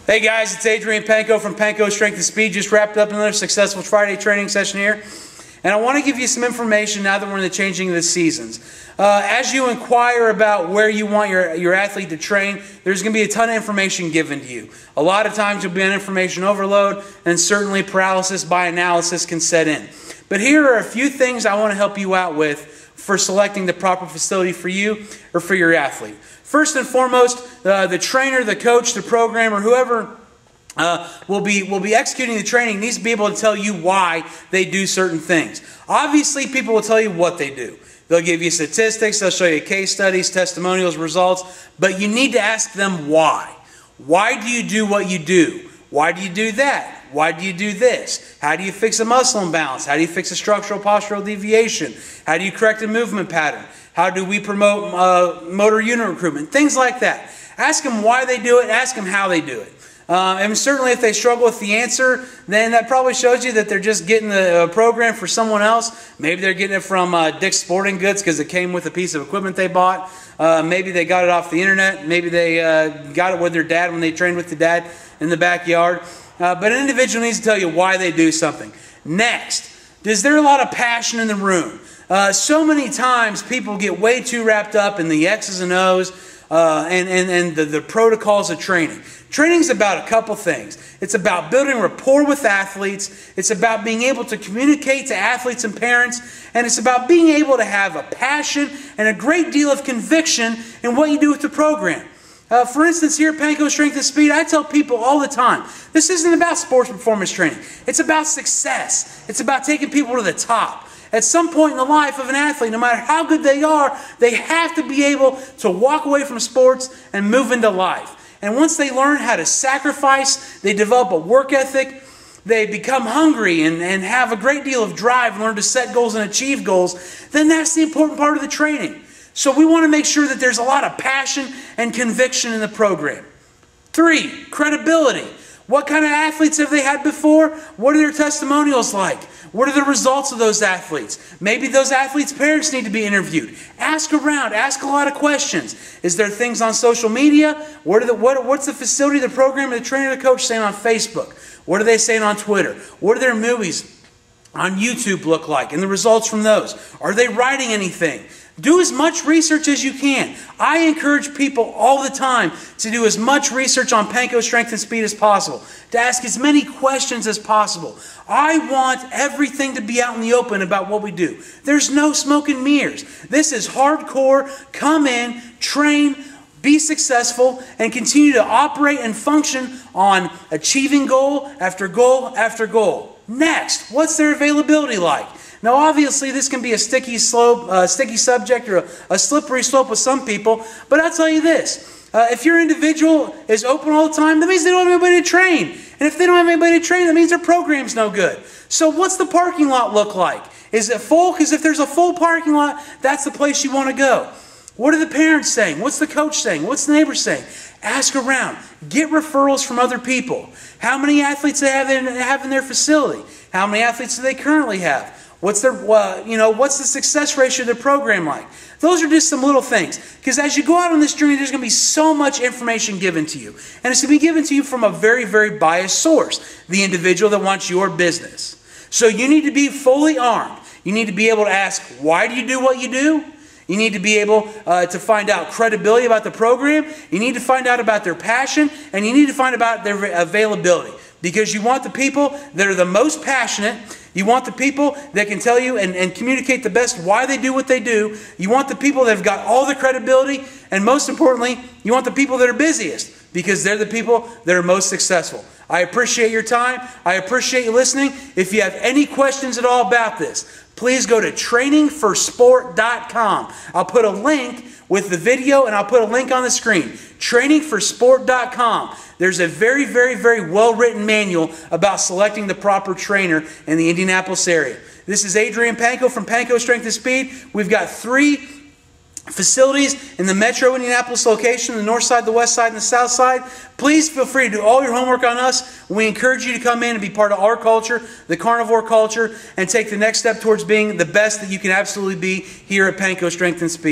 Hey guys, it's Adrian Panko from Panko Strength and Speed. Just wrapped up another successful Friday training session here. And I want to give you some information now that we're in the changing of the seasons. As you inquire about where you want your athlete to train, there's going to be a ton of information given to you. A lot of times you'll be on information overload, and certainly paralysis by analysis can set in. But here are a few things I want to help you out with for selecting the proper facility for you or for your athlete. First and foremost, the trainer, the coach, the programmer, whoever will be executing the training needs to be able to tell you why they do certain things. Obviously, people will tell you what they do. They'll give you statistics, they'll show you case studies, testimonials, results, but you need to ask them why. Why do you do what you do? Why do you do that? Why do you do this? How do you fix a muscle imbalance? How do you fix a structural postural deviation? How do you correct a movement pattern? How do we promote motor unit recruitment? Things like that. Ask them why they do it. Ask them how they do it. And certainly if they struggle with the answer, then that probably shows you that they're just getting the program for someone else. Maybe they're getting it from Dick's Sporting Goods because it came with a piece of equipment they bought. Maybe they got it off the internet. Maybe they got it with their dad when they trained with the dad in the backyard. But an individual needs to tell you why they do something. Next, is there a lot of passion in the room? So many times people get way too wrapped up in the X's and O's and the protocols of training. Training is about a couple things. It's about building rapport with athletes. It's about being able to communicate to athletes and parents. And it's about being able to have a passion and a great deal of conviction in what you do with the program. For instance, here at Panko Strength and Speed, I tell people all the time, this isn't about sports performance training. It's about success. It's about taking people to the top. At some point in the life of an athlete, no matter how good they are, they have to be able to walk away from sports and move into life. And once they learn how to sacrifice, they develop a work ethic, they become hungry and have a great deal of drive and learn to set goals and achieve goals, then that's the important part of the training. So we want to make sure that there's a lot of passion and conviction in the program. 3, credibility. What kind of athletes have they had before? What are their testimonials like? What are the results of those athletes? Maybe those athletes' parents need to be interviewed. Ask around. Ask a lot of questions. Is there things on social media? What's the facility, the program, the trainer, the coach saying on Facebook? What are they saying on Twitter? What are their movies on YouTube look like? And the results from those. Are they writing anything? Do as much research as you can. I encourage people all the time to do as much research on Panko Strength and Speed as possible, to ask as many questions as possible. I want everything to be out in the open about what we do. There's no smoke and mirrors. This is hardcore. Come in, train, be successful, and continue to operate and function on achieving goal after goal after goal. Next, what's their availability like? Now, obviously, this can be a sticky subject or a slippery slope with some people, but I'll tell you this. If your individual is open all the time, that means they don't have anybody to train. And if they don't have anybody to train, that means their program's no good. So what's the parking lot look like? Is it full? Because if there's a full parking lot, that's the place you want to go. What are the parents saying? What's the coach saying? What's the neighbor saying? Ask around. Get referrals from other people. How many athletes they have in their facility? How many athletes do they currently have? What's their, what's the success ratio of their program like? Those are just some little things. Because as you go out on this journey, there's going to be so much information given to you. And it's going to be given to you from a very, very biased source. The individual that wants your business. So you need to be fully armed. You need to be able to ask, why do you do what you do? You need to be able to find out credibility about the program. You need to find out about their passion. And you need to find out their availability. Because you want the people that are the most passionate. You want the people that can tell you and communicate the best why they do what they do. You want the people that have got all the credibility. And most importantly, you want the people that are busiest. Because they're the people that are most successful. I appreciate your time. I appreciate you listening. If you have any questions at all about this, please go to trainingforsport.com. I'll put a link with the video and I'll put a link on the screen. Trainingforsport.com. There's a very, very, very well-written manual about selecting the proper trainer in the Indianapolis area. This is Adrian Panko from Panko Strength and Speed. We've got 3 facilities in the Metro Indianapolis location, the north side, the west side, and the south side. Please feel free to do all your homework on us. We encourage you to come in and be part of our culture, the carnivore culture, and take the next step towards being the best that you can absolutely be here at Panko Strength and Speed.